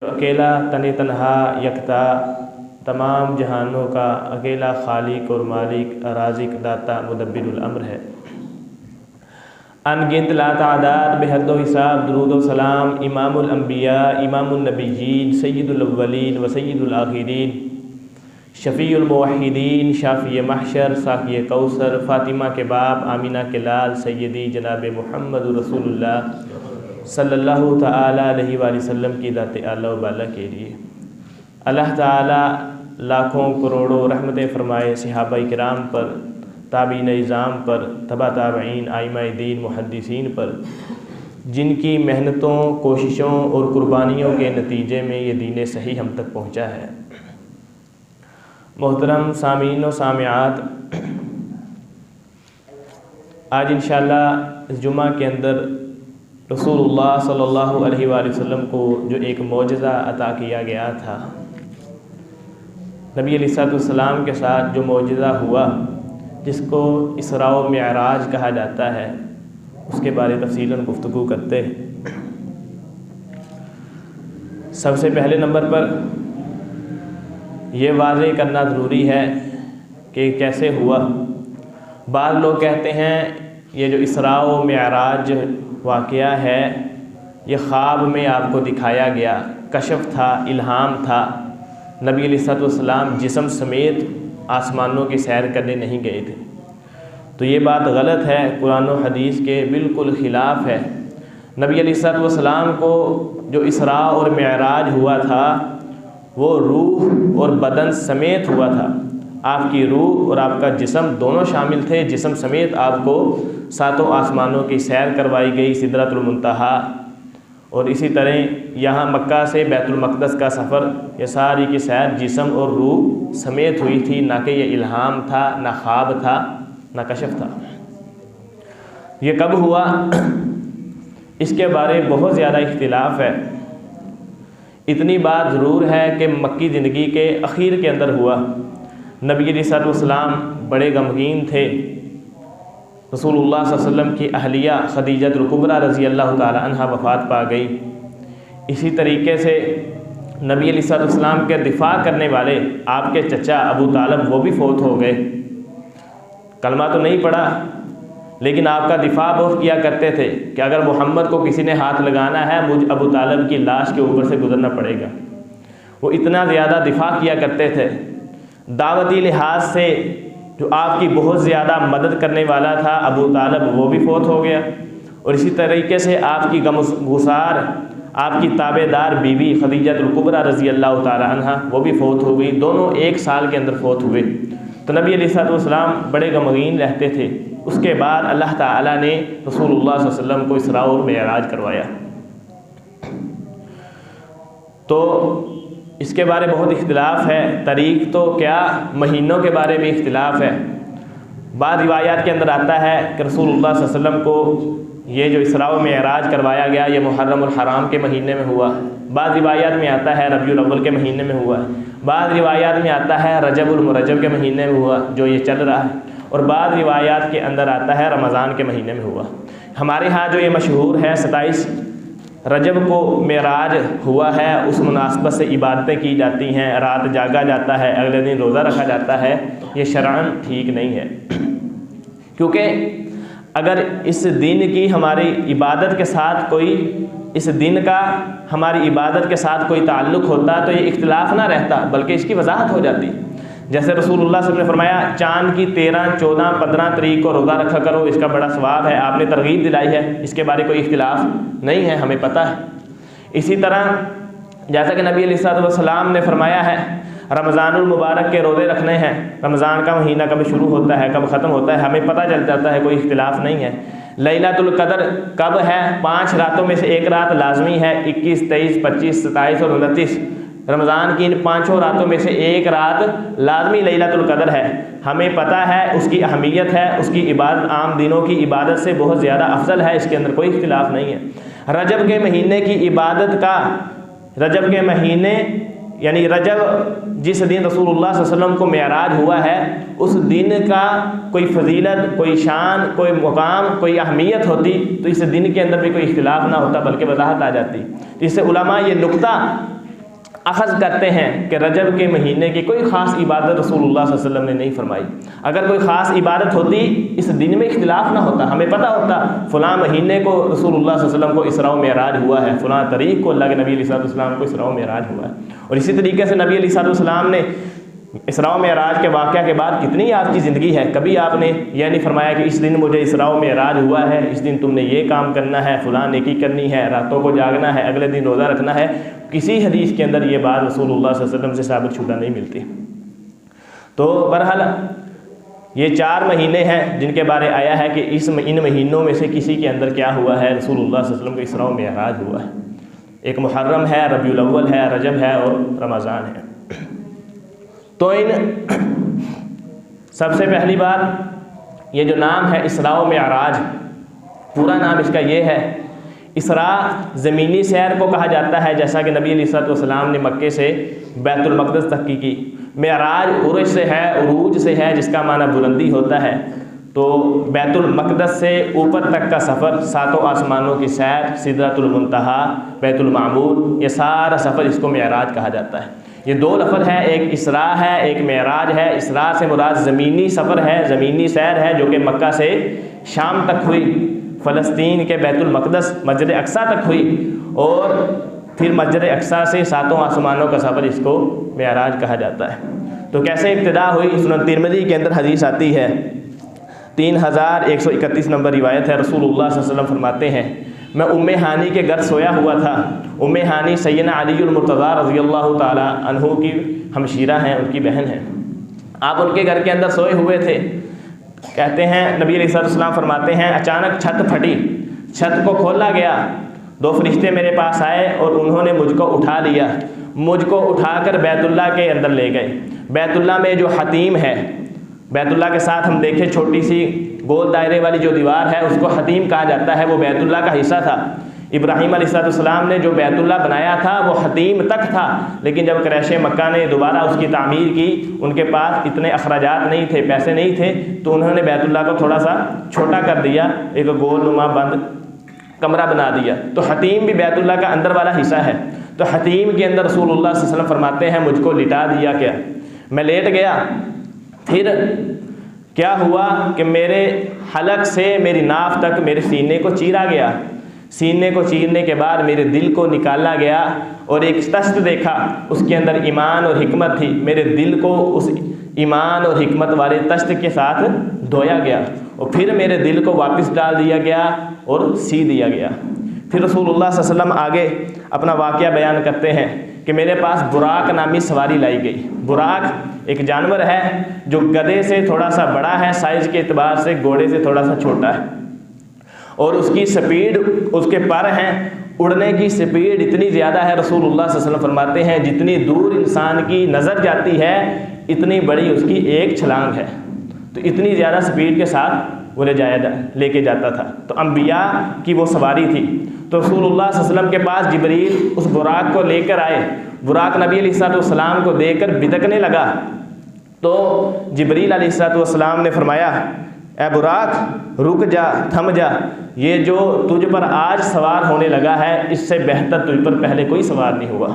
اکیلا تن تنہا یکتا تمام جہانوں کا اکیلا خالق اور مالک رازق داتا مدبر الامر ہے۔ ان گنت لا تعداد بے حد و حساب درود و سلام امام الانبیاء امام النبیین سید الاولین و سید الآخرین شفیع الموحدین شافی محشر ساقی کوثر فاطمہ کے باپ آمینہ کے لال سیدی جناب محمد رسول اللہ صلی اللہ تعالیٰ علیہ وآلہ وسلم کی ذات اعلیٰ و بالا کے لیے اللہ تعالیٰ لاکھوں کروڑوں رحمتیں فرمائے صحابہ کرام پر، تابعین نظام پر، تبع تابعین، ائمہ دین، محدثین پر، جن کی محنتوں، کوششوں اور قربانیوں کے نتیجے میں یہ دین صحیح ہم تک پہنچا ہے۔ محترم سامعین و سامعات، آج انشاءاللہ اس جمعہ کے اندر رسول اللہ صلی اللہ علیہ وآلہ وسلم کو جو ایک معجزہ عطا کیا گیا تھا، نبی علیہ السلام کے ساتھ جو معجزہ ہوا جس کو اسراء و معراج کہا جاتا ہے، اس کے بارے تفصیلاً گفتگو کرتے ہیں۔ سب سے پہلے نمبر پر یہ واضح کرنا ضروری ہے کہ کیسے ہوا۔ بعض لوگ کہتے ہیں یہ جو اسراء و معراج واقعہ ہے یہ خواب میں آپ کو دکھایا گیا، کشف تھا، الہام تھا، نبی علیہ السلام جسم سمیت آسمانوں کی سیر کرنے نہیں گئے تھے۔ تو یہ بات غلط ہے، قرآن و حدیث کے بالکل خلاف ہے۔ نبی علیہ السلام کو جو اسراء اور معراج ہوا تھا وہ روح اور بدن سمیت ہوا تھا۔ آپ کی روح اور آپ کا جسم دونوں شامل تھے، جسم سمیت آپ کو ساتوں آسمانوں کی سیر کروائی گئی، سدرۃ المنتہا، اور اسی طرح یہاں مکہ سے بیت المقدس کا سفر، یہ ساری کی سیر جسم اور روح سمیت ہوئی تھی، نہ کہ یہ الہام تھا، نہ خواب تھا، نہ کشف تھا۔ یہ کب ہوا اس کے بارے بہت زیادہ اختلاف ہے۔ اتنی بات ضرور ہے کہ مکی زندگی کے اخیر کے اندر ہوا۔ نبی علیہ السلام بڑے غمگین تھے۔ رسول اللہ صلی اللہ علیہ وسلم کی اہلیہ خدیجہ الکبریٰ رضی اللہ تعالی عنہا وفات پا گئی۔ اسی طریقے سے نبی علیہ السلام کے دفاع کرنے والے آپ کے چچا ابو طالب وہ بھی فوت ہو گئے۔ کلمہ تو نہیں پڑھا لیکن آپ کا دفاع بہت کیا کرتے تھے کہ اگر محمد کو کسی نے ہاتھ لگانا ہے مجھ ابو طالب کی لاش کے اوپر سے گزرنا پڑے گا۔ وہ اتنا زیادہ دفاع کیا کرتے تھے۔ دعوتی لحاظ سے جو آپ کی بہت زیادہ مدد کرنے والا تھا ابو طالب وہ بھی فوت ہو گیا، اور اسی طریقے سے آپ کی غمگسار آپ کی تابع دار بیوی خدیجہ الکبریٰ رضی اللہ تعالی عنہا وہ بھی فوت ہو گئی، دونوں ایک سال کے اندر فوت ہوئے۔ تو نبی علیہ السلام بڑے غمگین رہتے تھے۔ اس کے بعد اللہ تعالیٰ نے رسول اللہ صلی اللہ علیہ وسلم کو اسراء اور معراج کروایا۔ تو اس کے بارے بہت اختلاف ہے، تاریخ تو کیا مہینوں کے بارے میں اختلاف ہے۔ بعض روایات کے اندر آتا ہے کہ رسول اللہ صلی اللہ علیہ وسلم کو یہ جو اسراء و معراج کروایا گیا یہ محرم الحرام کے مہینے میں ہوا۔ بعض روایات میں آتا ہے ربیع الاول کے مہینے میں ہوا۔ بعض روایات میں آتا ہے رجب المرجب کے مہینے میں ہوا جو یہ چل رہا ہے، اور بعض روایات کے اندر آتا ہے رمضان کے مہینے میں ہوا۔ ہمارے ہاں جو یہ مشہور ہے 27 رجب کو معراج ہوا ہے، اس مناسبت سے عبادتیں کی جاتی ہیں، رات جاگا جاتا ہے، اگلے دن روزہ رکھا جاتا ہے۔ یہ شرعاً ٹھیک نہیں ہے، کیونکہ اگر اس دن کی ہماری عبادت کے ساتھ اس دن کا ہماری عبادت کے ساتھ کوئی تعلق ہوتا تو یہ اختلاف نہ رہتا بلکہ اس کی وضاحت ہو جاتی۔ جیسے رسول اللہ صلی اللہ علیہ وسلم نے فرمایا چاند کی 13، 14، 15 تاریخ کو روزہ رکھا کرو، اس کا بڑا ثواب ہے، آپ نے ترغیب دلائی ہے، اس کے بارے کوئی اختلاف نہیں ہے، ہمیں پتہ ہے۔ اسی طرح جیسا کہ نبی علیہ السلام نے فرمایا ہے رمضان المبارک کے روزے رکھنے ہیں، رمضان کا مہینہ کب شروع ہوتا ہے کب ختم ہوتا ہے ہمیں پتہ چل جاتا ہے، کوئی اختلاف نہیں ہے۔ لیلۃ القدر کب ہے؟ 5 راتوں میں سے ایک رات لازمی ہے، 21، 23، 25، 27 اور 29۔ رمضان کی ان 5 راتوں میں سے ایک رات لازمی لیلۃ القدر ہے۔ ہمیں پتہ ہے اس کی اہمیت ہے، اس کی عبادت عام دنوں کی عبادت سے بہت زیادہ افضل ہے، اس کے اندر کوئی اختلاف نہیں ہے۔ رجب کے مہینے کی عبادت کا، رجب کے مہینے یعنی رجب جس دن رسول اللہ صلی اللہ علیہ وسلم کو معراج ہوا ہے اس دن کا کوئی فضیلت، کوئی شان، کوئی مقام، کوئی اہمیت ہوتی تو اس دن کے اندر بھی کوئی اختلاف نہ ہوتا بلکہ وضاحت آ جاتی۔ اس سے علماء یہ نقطہ اخذ کرتے ہیں کہ رجب کے مہینے کی کوئی خاص عبادت رسول اللہ صلی اللہ علیہ وسلم نے نہیں فرمائی۔ اگر کوئی خاص عبادت ہوتی اس دن میں اختلاف نہ ہوتا، ہمیں پتہ ہوتا فلاں مہینے کو رسول اللہ صلی اللہ علیہ وسلم کو اسراء و معراج ہوا ہے، فلاں تاریخ کو اللہ کے نبی علیہ السلام کو اسراء و معراج ہوا ہے۔ اور اسی طریقے سے نبی علیہ السلام نے اسراء و معراج کے واقعہ کے بعد کتنی آپ کی زندگی ہے، کبھی آپ نے یہ نہیں فرمایا کہ اس دن مجھے اسراء و معراج ہوا ہے، اس دن تم نے یہ کام کرنا ہے، فلاں نیکی کرنی ہے، راتوں کو جاگنا ہے، اگلے دن روزہ رکھنا ہے۔ کسی حدیث کے اندر یہ بات رسول اللہ صلی اللہ علیہ وسلم سے ثابت شدہ نہیں ملتی۔ تو بہرحال یہ 4 مہینے ہیں جن کے بارے آیا ہے کہ ان مہینوں میں سے کسی کے اندر کیا ہوا ہے، رسول اللہ صلی اللہ علیہ وسلم کا اسراء و معراج ہوا ہے۔ ایک محرم ہے، ربیع الاول ہے، رجب ہے اور رمضان ہے۔ تو سب سے پہلی بات یہ جو نام ہے اسراء و معراج، پورا نام اس کا یہ ہے۔ اسراء زمینی سیر کو کہا جاتا ہے، جیسا کہ نبی علیہ السلام نے مکے سے بیت المقدس تک کی۔ معراج عرج سے ہے، عروج سے ہے، جس کا معنی بلندی ہوتا ہے۔ تو بیت المقدس سے اوپر تک کا سفر، 7 آسمانوں کی سیر، سدرۃ المنتہا، بیت المعمور، یہ سارا سفر اس کو معراج کہا جاتا ہے۔ یہ 2 لفظ ہے، ایک اسراء ہے، ایک معراج ہے۔ اسراء سے مراد زمینی سفر ہے، زمینی سیر ہے، جو کہ مکہ سے شام تک ہوئی، فلسطین کے بیت المقدس مسجد اقصیٰ تک ہوئی، اور پھر مسجد اقصیٰ سے 7 آسمانوں کا سفر، اس کو معراج کہا جاتا ہے۔ تو کیسے ابتدا ہوئی؟ سنن ترمذی کے اندر حدیث آتی ہے، 3131 نمبر روایت ہے۔ رسول اللہ صلی اللہ علیہ وسلم فرماتے ہیں، میں ام ہانی کے گھر سویا ہوا تھا۔ ام ہانی سیدنا علی المرتضیٰ رضی اللہ تعالیٰ عنہ کی ہمشیرہ ہیں، ان کی بہن ہیں۔ آپ ان کے گھر کے اندر سوئے ہوئے تھے۔ کہتے ہیں نبی علیہ السلام فرماتے ہیں، اچانک چھت پھٹی، چھت کو کھولا گیا، 2 فرشتے میرے پاس آئے اور انہوں نے مجھ کو اٹھا لیا، مجھ کو اٹھا کر بیت اللہ کے اندر لے گئے۔ بیت اللہ میں جو حتیم ہے، بیت اللہ کے ساتھ ہم دیکھیں چھوٹی سی گول دائرے والی جو دیوار ہے، اس کو حتیم کہا جاتا ہے، وہ بیت اللہ کا حصہ تھا۔ ابراہیم علیہ السلام نے جو بیت اللہ بنایا تھا وہ حتیم تک تھا، لیکن جب قریش مکہ نے دوبارہ اس کی تعمیر کی، ان کے پاس اتنے اخراجات نہیں تھے، پیسے نہیں تھے، تو انہوں نے بیت اللہ کو تھوڑا سا چھوٹا کر دیا، ایک گول نما بند کمرہ بنا دیا۔ تو حتیم بھی بیت اللہ کا اندر والا حصہ ہے۔ تو حتیم کے اندر رسول اللہ صلی اللہ علیہ وسلم فرماتے ہیں، مجھ کو لٹا دیا گیا، میں لیٹ گیا۔ پھر کیا ہوا کہ میرے حلق سے میری ناف تک میرے سینے کو چیرا گیا، سینے کو چیرنے کے بعد میرے دل کو نکالا گیا، اور ایک تشت دیکھا، اس کے اندر ایمان اور حکمت تھی، میرے دل کو اس ایمان اور حکمت والے تشت کے ساتھ دھویا گیا، اور پھر میرے دل کو واپس ڈال دیا گیا اور سی دیا گیا۔ پھر رسول اللہ صلی اللہ علیہ وسلم آگے اپنا واقعہ بیان کرتے ہیں کہ میرے پاس براق نامی سواری لائی گئی۔ براق ایک جانور ہے جو گدھے سے تھوڑا سا بڑا ہے، سائز کے اعتبار سے گھوڑے سے تھوڑا سا چھوٹا ہے، اور اس کی سپیڈ، اس کے پر ہیں، اڑنے کی سپیڈ اتنی زیادہ ہے، رسول اللہ صلی اللہ علیہ وسلم فرماتے ہیں جتنی دور انسان کی نظر جاتی ہے اتنی بڑی اس کی ایک چھلانگ ہے۔ تو اتنی زیادہ سپیڈ کے ساتھ وہ لے کے جاتا تھا۔ تو انبیاء کی وہ سواری تھی۔ تو رسول اللہ صلی اللہ علیہ وسلم کے پاس جبریل اس براق کو لے کر آئے۔ براق نبی علیہ السلام کو دیکھ کر بدکنے لگا، تو جبریل علیہ السلام نے فرمایا، اے براق رک جا، تھم جا، یہ جو تجھ پر آج سوار ہونے لگا ہے اس سے بہتر تجھ پر پہلے کوئی سوار نہیں ہوا۔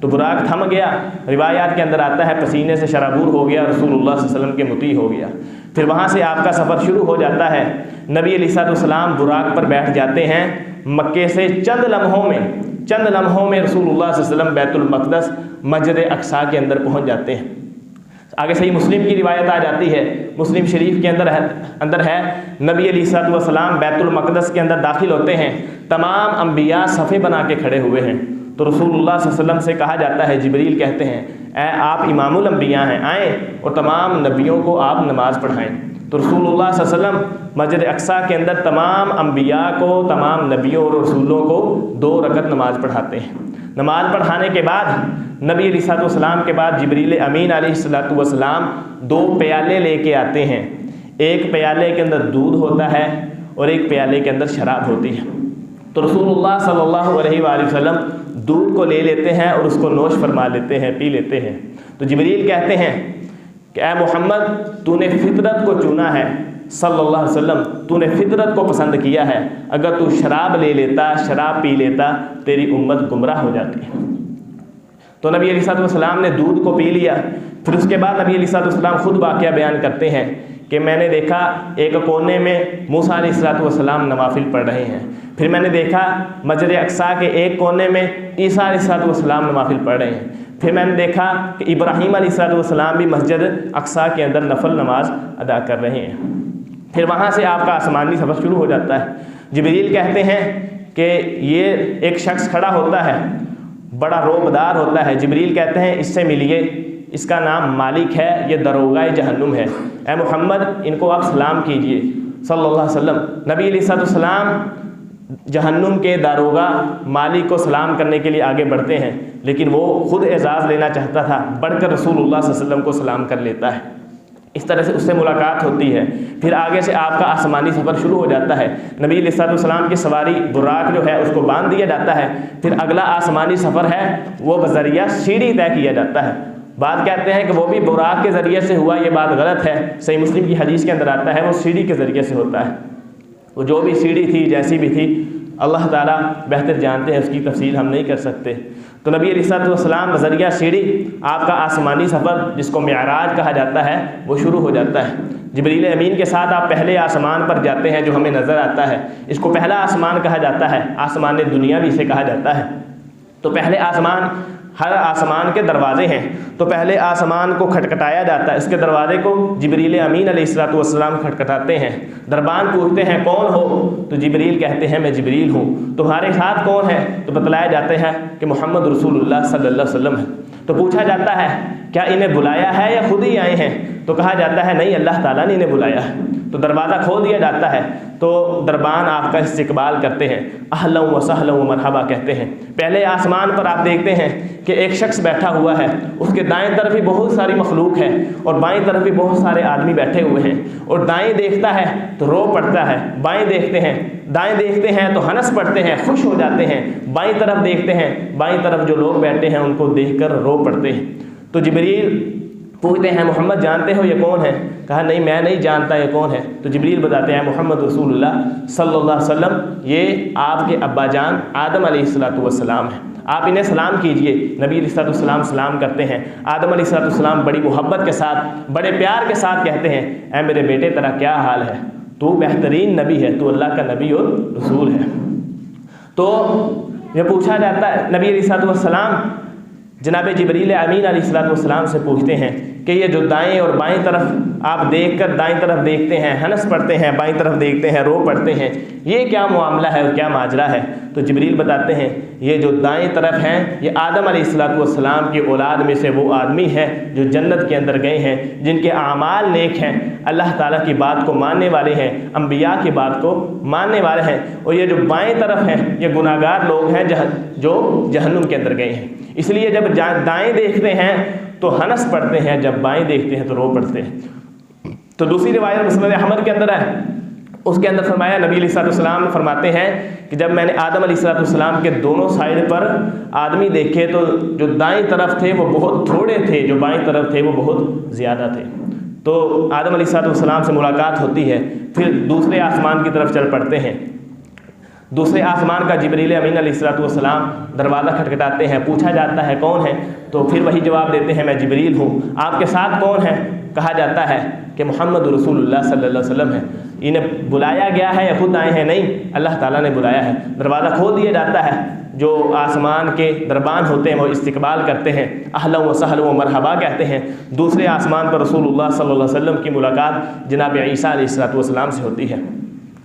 تو براق تھم گیا، روایات کے اندر آتا ہے پسینے سے شرابور ہو گیا، رسول اللہ صلی اللہ علیہ وسلم کے مطیع ہو گیا۔ پھر وہاں سے آپ کا سفر شروع ہو جاتا ہے۔ نبی علیہ السلام براق پر بیٹھ جاتے ہیں۔ مکے سے چند لمحوں میں رسول اللہ صلی اللہ علیہ وسلم بیت المقدس مسجد اقصیٰ کے اندر پہنچ جاتے ہیں۔ آگے صحیح مسلم کی روایت آ جاتی ہے، مسلم شریف کے اندر ہے نبی علیہ السلام بیت المقدس کے اندر داخل ہوتے ہیں، تمام انبیاء صفے بنا کے کھڑے ہوئے ہیں۔ تو رسول اللہ صلی اللہ علیہ وسلم سے کہا جاتا ہے، جبریل کہتے ہیں، اے آپ امام الانبیاء ہیں، آئیں اور تمام نبیوں کو آپ نماز پڑھائیں۔ تو رسول اللہ صلی اللہ علیہ وسلم مسجد اقصیٰ کے اندر تمام انبیاء کو، تمام نبیوں اور رسولوں کو 2 رکعت نماز پڑھاتے ہیں۔ نماز پڑھانے کے بعد نبی علیہ السلام کے بعد جبریل امین علیہ السلام 2 پیالے لے کے آتے ہیں۔ ایک پیالے کے اندر دودھ ہوتا ہے اور ایک پیالے کے اندر شراب ہوتی ہے۔ تو رسول اللہ صلی اللہ علیہ وآلہ وسلم دودھ کو لے لیتے ہیں اور اس کو نوش فرما لیتے ہیں، پی لیتے ہیں۔ تو جبریل کہتے ہیں کہ اے محمد، تو نے فطرت کو چنا ہے، صلی اللہ علیہ وسلم، تو نے فطرت کو پسند کیا ہے، اگر تو شراب لے لیتا، شراب پی لیتا، تیری امت گمراہ ہو جاتی ہے۔ تو نبی علیہ الصلوۃ والسلام نے دودھ کو پی لیا۔ پھر اس کے بعد نبی علیہ الصلوۃ والسلام خود واقعہ بیان کرتے ہیں کہ میں نے دیکھا ایک کونے میں موسیٰ علیہ الصلوۃ والسلام نوافل پڑھ رہے ہیں، پھر میں نے دیکھا مسجد اقصیٰ کے ایک کونے میں عیسیٰ علیہ الصلوۃ والسلام نوافل پڑھ رہے ہیں، پھر میں نے دیکھا کہ ابراہیم علیہ الصلوۃ والسلام بھی مسجد اقصیٰ کے اندر نفل نماز ادا کر رہے ہیں۔ پھر وہاں سے آپ کا آسمانی سفر شروع ہو جاتا ہے۔ جبریل کہتے ہیں کہ یہ ایک شخص کھڑا ہوتا ہے، بڑا روبدار ہوتا ہے۔ جبریل کہتے ہیں اس سے ملیے، اس کا نام مالک ہے، یہ داروغہ جہنم ہے، اے محمد ان کو آپ سلام کیجئے صلی اللہ علیہ وسلم۔ نبی علیہ السلام جہنم کے داروغہ مالک کو سلام کرنے کے لیے آگے بڑھتے ہیں، لیکن وہ خود اعزاز لینا چاہتا تھا، بڑھ کر رسول اللہ صلی اللہ علیہ وسلم کو سلام کر لیتا ہے۔ اس طرح سے اس سے ملاقات ہوتی ہے۔ پھر آگے سے آپ کا آسمانی سفر شروع ہو جاتا ہے۔ نبی علیہ السلام کی سواری براق جو ہے اس کو باندھ دیا جاتا ہے۔ پھر اگلا آسمانی سفر ہے وہ بذریعہ سیڑھی طے کیا جاتا ہے۔ بعض کہتے ہیں کہ وہ بھی براق کے ذریعے سے ہوا، یہ بات غلط ہے۔ صحیح مسلم کی حدیث کے اندر آتا ہے وہ سیڑھی کے ذریعے سے ہوتا ہے۔ وہ جو بھی سیڑھی تھی، جیسی بھی تھی، اللہ تعالیٰ بہتر جانتے ہیں، اس کی تفصیل ہم نہیں کر سکتے۔ تو نبی علیہ السلام بذریعہ سیڑھی آپ کا آسمانی سفر جس کو معراج کہا جاتا ہے وہ شروع ہو جاتا ہے۔ جبریل امین کے ساتھ آپ پہلے آسمان پر جاتے ہیں جو ہمیں نظر آتا ہے، اس کو پہلا آسمان کہا جاتا ہے، آسمان دنیا بھی اسے کہا جاتا ہے۔ تو پہلے آسمان، ہر آسمان کے دروازے ہیں، تو پہلے آسمان کو کھٹکھٹایا جاتا ہے، اس کے دروازے کو جبریل امین علیہ السلام کھٹکھٹاتے ہیں۔ دربان پوچھتے ہیں کون ہو؟ تو جبریل کہتے ہیں میں جبریل ہوں۔ تمہارے ساتھ کون ہے؟ تو بتلایا جاتا ہے کہ محمد رسول اللہ صلی اللہ علیہ وسلم ہے۔ تو پوچھا جاتا ہے کیا انہیں بلایا ہے یا خود ہی آئے ہیں؟ تو کہا جاتا ہے نہیں، اللہ تعالیٰ نے انہیں بلایا ہے۔ تو دروازہ کھول دیا جاتا ہے، تو دربان آپ کا استقبال کرتے ہیں، اہلا و سہلا و مرحبا کہتے ہیں۔ پہلے آسمان پر آپ دیکھتے ہیں کہ ایک شخص بیٹھا ہوا ہے، اس کے دائیں طرف بھی بہت ساری مخلوق ہے اور بائیں طرف بھی بہت سارے آدمی بیٹھے ہوئے ہیں، اور دائیں دیکھتا ہے تو رو پڑتا ہے، بائیں دیکھتے ہیں، دائیں دیکھتے ہیں تو ہنس پڑتے ہیں، خوش ہو جاتے ہیں، بائیں طرف دیکھتے ہیں، بائیں طرف جو لوگ بیٹھے ہیں ان کو دیکھ کر رو پڑتے ہیں۔ تو جبریل پوچھتے ہیں محمد جانتے ہو یہ کون ہے؟ کہا نہیں میں نہیں جانتا یہ کون ہے۔ تو جبریل بتاتے ہیں محمد رسول اللہ صلی اللہ علیہ وسلم، یہ آپ کے ابا جان آدم علیہ السلام ہیں، آپ انہیں سلام کیجئے۔ نبی علیہ السلام سلام کرتے ہیں۔ آدم علیہ السلام بڑی محبت کے ساتھ، بڑے پیار کے ساتھ کہتے ہیں اے میرے بیٹے تیرا کیا حال ہے؟ تو بہترین نبی ہے، تو اللہ کا نبی اور رسول ہے۔ تو یہ پوچھا جاتا ہے، نبی علیہ السلام جناب جبریل امین علیہ السلام سے پوچھتے ہیں کہ یہ جو دائیں اور بائیں طرف آپ دیکھ کر دائیں طرف دیکھتے ہیں ہنس پڑتے ہیں، بائیں طرف دیکھتے ہیں رو پڑتے ہیں، یہ کیا معاملہ ہے اور کیا ماجرا ہے؟ تو جبریل بتاتے ہیں یہ جو دائیں طرف ہیں یہ آدم علیہ السلام کی اولاد میں سے وہ آدمی ہے جو جنت کے اندر گئے ہیں، جن کے اعمال نیک ہیں، اللہ تعالیٰ کی بات کو ماننے والے ہیں، انبیاء کی بات کو ماننے والے ہیں، اور یہ جو بائیں طرف ہیں یہ گناہ گار لوگ ہیں جو جہنم کے اندر گئے ہیں۔ اس لیے جب دائیں دیکھتے ہیں تو ہنس پڑتے ہیں، جب بائیں دیکھتے ہیں تو رو پڑتے ہیں۔ تو دوسری روایت مسند احمد کے اندر ہے، اس کے اندر فرمایا نبی علیہ السلام فرماتے ہیں کہ جب میں نے آدم علیہ السلام کے دونوں سائڈ پر آدمی دیکھے تو جو دائیں طرف تھے وہ بہت تھوڑے تھے، جو بائیں طرف تھے وہ بہت زیادہ تھے۔ تو آدم علیہ السلام سے ملاقات ہوتی ہے، پھر دوسرے آسمان کی طرف چل پڑتے ہیں۔ دوسرے آسمان کا جبریل امین علیہ السلام دروازہ کھٹکھٹاتے ہیں، پوچھا جاتا ہے کون ہے؟ تو پھر وہی جواب دیتے ہیں میں جبریل ہوں۔ آپ کے ساتھ کون ہے؟ کہا جاتا ہے کہ محمد رسول اللہ صلی اللہ علیہ وسلم ہے۔ انہیں بلایا گیا ہے یا خود آئے ہیں؟ نہیں، اللہ تعالیٰ نے بلایا ہے۔ دروازہ کھول دیا جاتا ہے، جو آسمان کے دربان ہوتے ہیں وہ استقبال کرتے ہیں، اہلا و سہلا و مرحبا کہتے ہیں۔ دوسرے آسمان پر رسول اللہ صلی اللہ علیہ وسلم کی ملاقات جناب عیسیٰ علیہ السلام سے ہوتی ہے،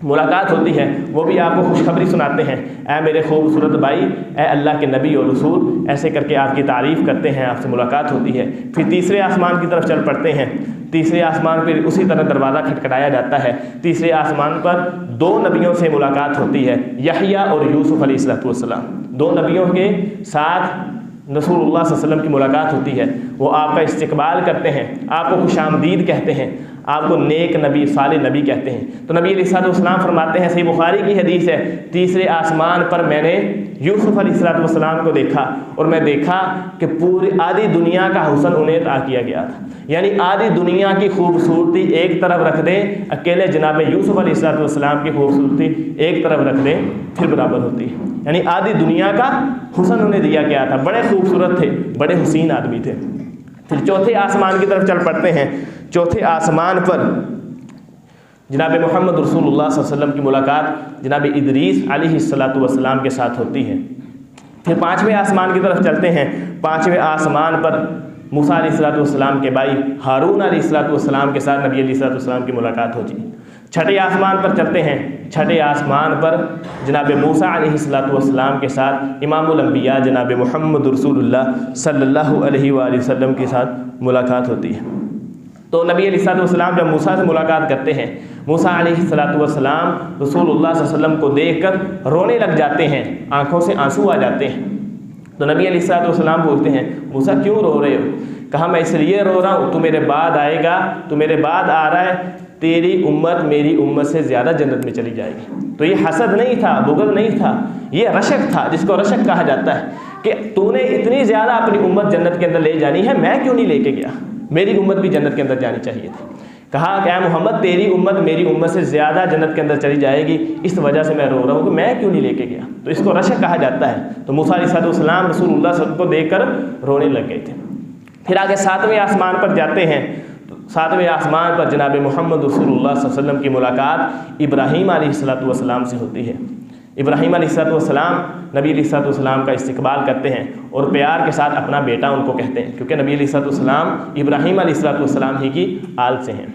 ملاقات ہوتی ہے، وہ بھی آپ کو خوشخبری سناتے ہیں، اے میرے خوبصورت بھائی، اے اللہ کے نبی اور رسول، ایسے کر کے آپ کی تعریف کرتے ہیں، آپ سے ملاقات ہوتی ہے۔ پھر تیسرے آسمان کی طرف چل پڑتے ہیں، تیسرے آسمان پہ اسی طرح دروازہ کھٹکھٹایا جاتا ہے۔ تیسرے آسمان پر دو نبیوں سے ملاقات ہوتی ہے، یحییٰ اور یوسف علیہ السلام، دو نبیوں کے ساتھ رسول اللہ صلی اللہ علیہ وسلم کی ملاقات ہوتی ہے۔ وہ آپ کا استقبال کرتے ہیں، آپ کو خوش آمدید کہتے ہیں، آپ کو نیک نبی، صالح نبی کہتے ہیں۔ تو نبی علیہ السلام فرماتے ہیں، صحیح بخاری کی حدیث ہے، تیسرے آسمان پر میں نے یوسف علیہ السلام کو دیکھا اور میں دیکھا کہ پوری آدھی دنیا کا حسن انہیں عطا کیا گیا تھا۔ یعنی آدھی دنیا کی خوبصورتی ایک طرف رکھ دیں، اکیلے جناب یوسف علیہ السلام کی خوبصورتی ایک طرف رکھ دیں پھر برابر ہوتی ہے۔ یعنی آدھی دنیا کا حسن انہیں دیا گیا تھا، بڑے خوبصورت تھے، بڑے حسین آدمی تھے۔ پھر چوتھے آسمان کی طرف چل پڑتے ہیں۔ چوتھے آسمان پر جناب محمد رسول اللہ صلی اللہ علیہ وسلم کی ملاقات جناب ادریس علیہ السلام کے ساتھ ہوتی ہے۔ پھر پانچویں آسمان کی طرف چلتے ہیں۔ پانچویں آسمان پر موسیٰ علیہ السلام کے بھائی ہارون علیہ السلام کے ساتھ نبی علیہ السلام کی ملاقات ہوتی ہے۔ چھٹے آسمان پر چلتے ہیں۔ چھٹے آسمان پر جناب موسیٰ علیہ السلام کے ساتھ امام الانبیاء جناب محمد رسول اللہ صلی اللہ علیہ وآلہ وسلم کے ساتھ ملاقات ہوتی ہے۔ تو نبی علیہ السلام جب موسیٰ سے ملاقات کرتے ہیں، موسیٰ علیہ السلام رسول اللہ صلی اللہ علیہ وسلم کو دیکھ کر رونے لگ جاتے ہیں، آنکھوں سے آنسو آ جاتے ہیں۔ تو نبی علیہ السلام پوچھتے ہیں، موسیٰ کیوں رو رہے ہو؟ کہا میں اس لیے رو رہا ہوں، تو میرے بعد آئے گا، تو میرے بعد آ رہا ہے، تیری امت میری امت سے زیادہ جنت میں چلی جائے گی۔ تو یہ حسد نہیں تھا، بغض نہیں تھا، یہ رشک تھا، جس کو رشک کہا جاتا ہے کہ تو نے اتنی زیادہ اپنی امت جنت کے اندر لے جانی ہے، میں کیوں نہیں لے کے گیا؟ میری امت بھی جنت کے اندر جانی چاہیے تھی۔ کہا کہ اے محمد تیری امت میری امت سے زیادہ جنت کے اندر چلی جائے گی، اس وجہ سے میں رو رہا ہوں کہ میں کیوں نہیں لے کے گیا۔ تو اس کو رشک کہا جاتا ہے۔ تو موسیٰ علیہ السلام رسول اللہ صلی اللہ علیہ وسلم کو دیکھ کر رونے لگ گئے تھے۔ پھر آگے ساتویں آسمان پر جاتے ہیں۔ ساتویں آسمان پر جناب محمد رسول اللہ صلی اللہ علیہ وسلم کی ملاقات ابراہیم علیہ السلام سے ہوتی ہے۔ ابراہیم علیہ السلام نبی علیہ السلام کا استقبال کرتے ہیں اور پیار کے ساتھ اپنا بیٹا ان کو کہتے ہیں، کیونکہ نبی علیہ السلام ابراہیم علیہ السلام ہی کی آل سے ہیں۔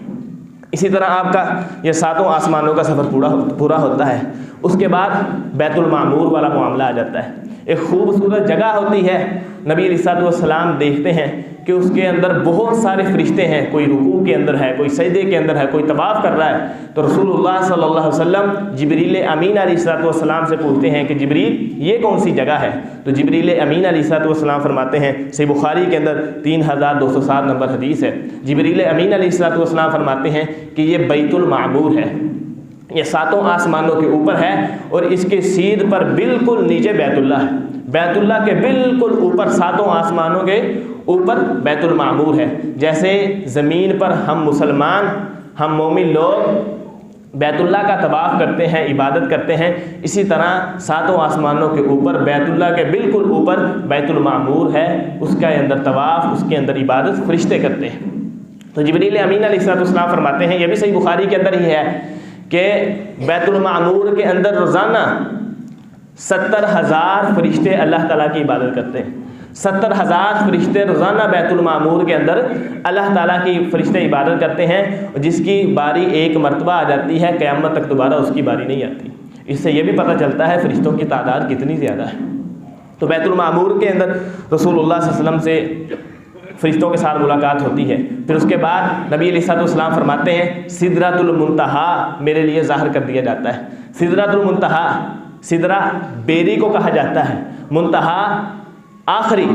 اسی طرح آپ کا یہ ساتوں آسمانوں کا سفر پورا ہوتا ہے۔ اس کے بعد بیت المعمور والا معاملہ آ جاتا ہے۔ ایک خوبصورت جگہ ہوتی ہے، نبی علیہ السلام دیکھتے ہیں کہ اس کے اندر بہت سارے فرشتے ہیں، کوئی رکوع کے اندر ہے، کوئی سجدے کے اندر ہے، کوئی طواف کر رہا ہے۔ تو رسول اللہ صلی اللہ علیہ وسلم جبریل امین علیہ السلام سے پوچھتے ہیں کہ جبریل یہ کون سی جگہ ہے؟ تو جبریل امین علیہ السلام فرماتے ہیں، صحیح بخاری کے اندر 3207 نمبر حدیث ہے، جبریل امین علیہ السلام فرماتے ہیں کہ یہ بیت المعمور ہے، یہ ساتوں آسمانوں کے اوپر ہے اور اس کے سیدھ پر بالکل نیچے بیت اللہ ہے۔ بیت اللہ کے بالکل اوپر، ساتوں آسمانوں کے اوپر بیت المعمور ہے۔ جیسے زمین پر ہم مسلمان، ہم مومن لوگ بیت اللہ کا طواف کرتے ہیں، عبادت کرتے ہیں، اسی طرح ساتوں آسمانوں کے اوپر بیت اللہ کے بالکل اوپر بیت المعمور ہے، اس کے اندر طواف، اس کے اندر عبادت فرشتے کرتے ہیں۔ تو جبریل امین علیہ السلام فرماتے ہیں، یہ بھی صحیح بخاری کے اندر ہی ہے کہ بیت المعمور کے اندر روزانہ 70,000 فرشتے اللہ تعالیٰ کی عبادت کرتے ہیں۔ 70,000 فرشتے روزانہ بیت المعمور کے اندر اللہ تعالیٰ کی فرشتے عبادت کرتے ہیں، جس کی باری ایک مرتبہ آ جاتی ہے، قیامت تک دوبارہ اس کی باری نہیں آتی۔ اس سے یہ بھی پتہ چلتا ہے فرشتوں کی تعداد کتنی زیادہ ہے۔ تو بیت المعمور کے اندر رسول اللہ صلی اللہ علیہ وسلم سے فرشتوں کے ساتھ ملاقات ہوتی ہے۔ پھر اس کے بعد نبی علیہ السلام فرماتے ہیں، سدرۃ المنتہا میرے لیے ظاہر کر دیا جاتا ہے۔ سدرۃ المنتہا، سدرہ بیری کو کہا جاتا ہے، منتہا آخری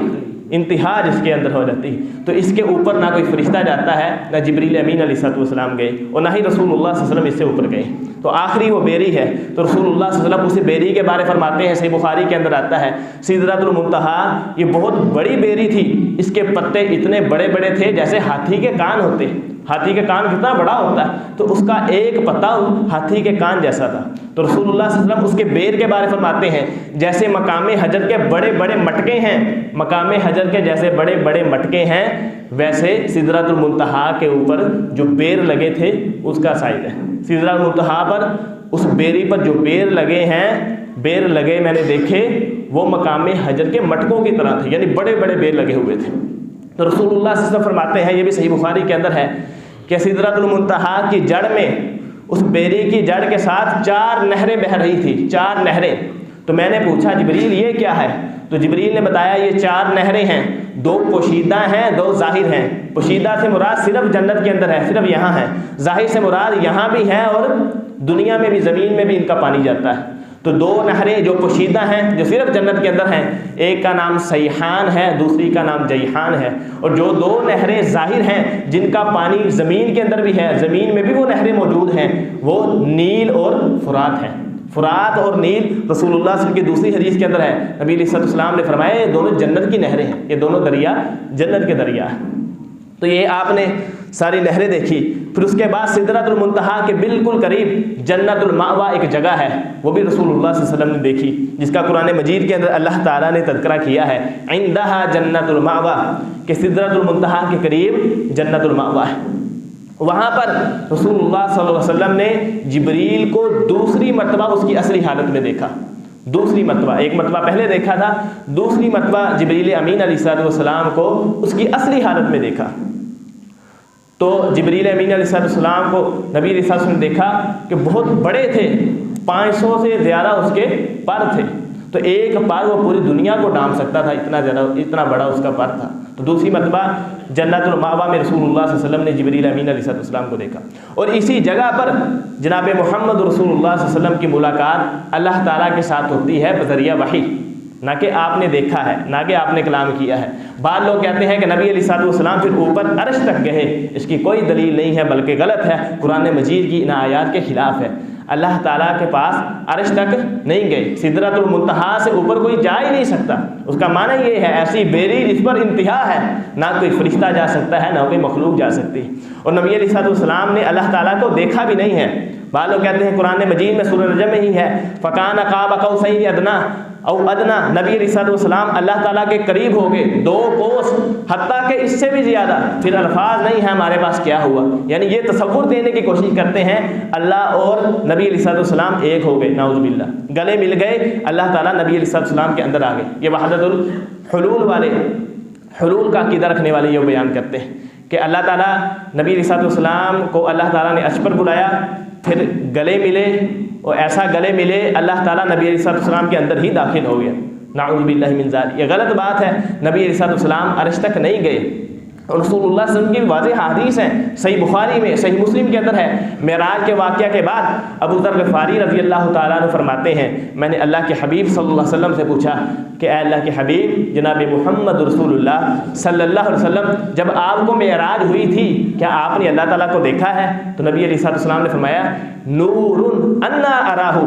انتہا جس کے اندر ہو جاتی ہے۔ تو اس کے اوپر نہ کوئی فرشتہ جاتا ہے، نہ جبریل امین علیہ السلام گئے اور نہ ہی رسول اللہ صلی اللہ علیہ وسلم اس سے اوپر گئے۔ تو آخری وہ بیری ہے۔ تو رسول اللہ صلی اللہ علیہ وسلم اسی بیری کے بارے فرماتے ہیں، صحیح بخاری کے اندر آتا ہے، سدرۃ المنتہا یہ بہت بڑی بیری تھی، اس کے پتے اتنے بڑے بڑے تھے جیسے ہاتھی کے کان ہوتے ہیں۔ ہاتھی کے کان کتنا بڑا ہوتا ہے، تو اس کا ایک پتا ہاتھی کے کان جیسا تھا۔ تو رسول اللہ صلی اللہ علیہ وسلم اس کے بیر کے بارے فرماتے ہیں، جیسے مقام حجر کے بڑے بڑے مٹکے ہیں، مقام حجر کے جیسے بڑے بڑے مٹکے ہیں، ویسے سدرۃ المنتہا کے اوپر جو بیر لگے تھے اس کا سائز ہے۔ سدرۃ المنتہا پر اس بیری پر جو بیر لگے ہیں، بیر لگے میں نے دیکھے، وہ مقام حجر کے مٹکوں کی طرح تھے، یعنی بڑے بڑے بیر لگے ہوئے تھے۔ تو رسول اللہ صلی اللہ علیہ وسلم فرماتے ہیں، یہ بھی صحیح بخاری کے اندر ہے، کہ سدرۃ المنتہا کی جڑ میں، اس بیری کی جڑ کے ساتھ 4 نہریں بہہ رہی تھی، 4 نہریں۔ تو میں نے پوچھا جبریل یہ کیا ہے؟ تو جبریل نے بتایا یہ 4 نہریں ہیں، 2 پوشیدہ ہیں، 2 ظاہر ہیں۔ پوشیدہ سے مراد صرف جنت کے اندر ہے، صرف یہاں ہے، ظاہر سے مراد یہاں بھی ہے اور دنیا میں بھی، زمین میں بھی ان کا پانی جاتا ہے۔ تو دو نہریں جو پوشیدہ ہیں جو صرف جنت کے اندر ہیں، ایک کا نام سیحان ہے، دوسری کا نام جیحان ہے، اور جو دو نہریں ظاہر ہیں جن کا پانی زمین کے اندر بھی ہے، زمین میں بھی وہ نہریں موجود ہیں، وہ نیل اور فرات ہیں۔ فرات اور نیل رسول اللہ صلی اللہ علیہ وسلم کی دوسری حدیث کے اندر ہے، نبی علیہ السلام نے فرمایا یہ دونوں جنت کی نہریں ہیں، یہ دونوں دریا جنت کے دریا ہیں۔ تو یہ آپ نے ساری نہریں دیکھی۔ پھر اس کے بعد سدرۃ المنتہا کے بالکل قریب جنت المأویٰ ایک جگہ ہے، وہ بھی رسول اللہ صلی اللہ علیہ وسلم نے دیکھی، جس کا قرآن مجید کے اندر اللہ تعالیٰ نے تذکرہ کیا ہے، عندہا جنت المأویٰ، کہ سدرۃ المنتہا کے قریب جنت المأویٰ ہے۔ وہاں پر رسول اللہ صلی اللہ علیہ وسلم نے جبریل کو دوسری مرتبہ اس کی اصلی حالت میں دیکھا، دوسری مرتبہ، ایک مرتبہ پہلے دیکھا تھا، دوسری مرتبہ جبریل امین علیہ السلام کو اس کی اصلی حالت میں دیکھا۔ تو جبریل امین علیہ السلام کو نبی علیہ السلام نے دیکھا کہ بہت بڑے تھے، 500 سے زیادہ اس کے پر تھے، تو ایک پر وہ پوری دنیا کو ڈھانپ سکتا تھا، اتنا بڑا اس کا پر تھا۔ تو دوسری مرتبہ جنت المأویٰ میں رسول اللہ صلی اللہ علیہ وسلم نے جبریل امین علیہ السلام کو دیکھا، اور اسی جگہ پر جناب محمد رسول اللہ صلی اللہ علیہ وسلم کی ملاقات اللہ تعالیٰ کے ساتھ ہوتی ہے بذریعہ وحی، نہ کہ آپ نے دیکھا ہے، نہ کہ آپ نے کلام کیا ہے۔ بعض لوگ کہتے ہیں کہ نبی علیہ السلام پھر اوپر عرش تک گئے، اس کی کوئی دلیل نہیں ہے، بلکہ غلط ہے، قرآن مجید کی ان آیات کے خلاف ہے۔ اللہ تعالیٰ کے پاس عرش تک نہیں گئے، سدرۃ المنتہا سے اوپر کوئی جا ہی نہیں سکتا۔ اس کا معنی یہ ہے ایسی بیری جس پر انتہا ہے، نہ کوئی فرشتہ جا سکتا ہے، نہ کوئی مخلوق جا سکتی۔ اور نبی علیہ السلام نے اللہ تعالیٰ کو دیکھا بھی نہیں ہے۔ بعض لوگ کہتے ہیں قرآن مجید میں سورہ نجم میں ہی ہے، فَكَانَ قَابَ قَوْسَيْنِ أَدْنَىٰ او ادنا، نبی علیہ السلام اللہ تعالیٰ کے قریب ہو گئے، 2 کوس، حتیٰ کہ اس سے بھی زیادہ۔ پھر الفاظ نہیں ہے ہمارے پاس کیا ہوا، یعنی یہ تصور دینے کی کوشش کرتے ہیں اللہ اور نبی علیہ السلام ایک ہو گئے، نعوذ باللہ، گلے مل گئے، اللہ تعالیٰ نبی علیہ السلام کے اندر آ گئے۔ یہ وحدت الحلول والے، حلول کا عقیدہ رکھنے والے یہ بیان کرتے ہیں کہ اللہ تعالیٰ نبی علیہ السلام کو اللہ تعالیٰ نے عرش پر بلایا، پھر گلے ملے، اور ایسا گلے ملے اللہ تعالیٰ نبی علیہ السلام کے اندر ہی داخل ہو گیا، نعوذ باللہ من ذالک۔ یہ غلط بات ہے، نبی علیہ السلام عرش تک نہیں گئے، اور رسول اللہ صلی اللہ علیہ وسلم کی واضح حدیث ہے، صحیح بخاری میں، صحیح مسلم کے اندر ہے، معراج کے واقعہ کے بعد ابو ذر غفاری رضی اللہ تعالیٰ عنہ فرماتے ہیں میں نے اللہ کے حبیب صلی اللہ علیہ وسلم سے پوچھا کہ اے اللہ کے حبیب جناب محمد رسول اللہ صلی اللہ علیہ وسلم، جب آپ کو معراج ہوئی تھی کیا آپ نے اللہ تعالیٰ کو دیکھا ہے؟ تو نبی علیہ السلام نے فرمایا نور انا اراہ،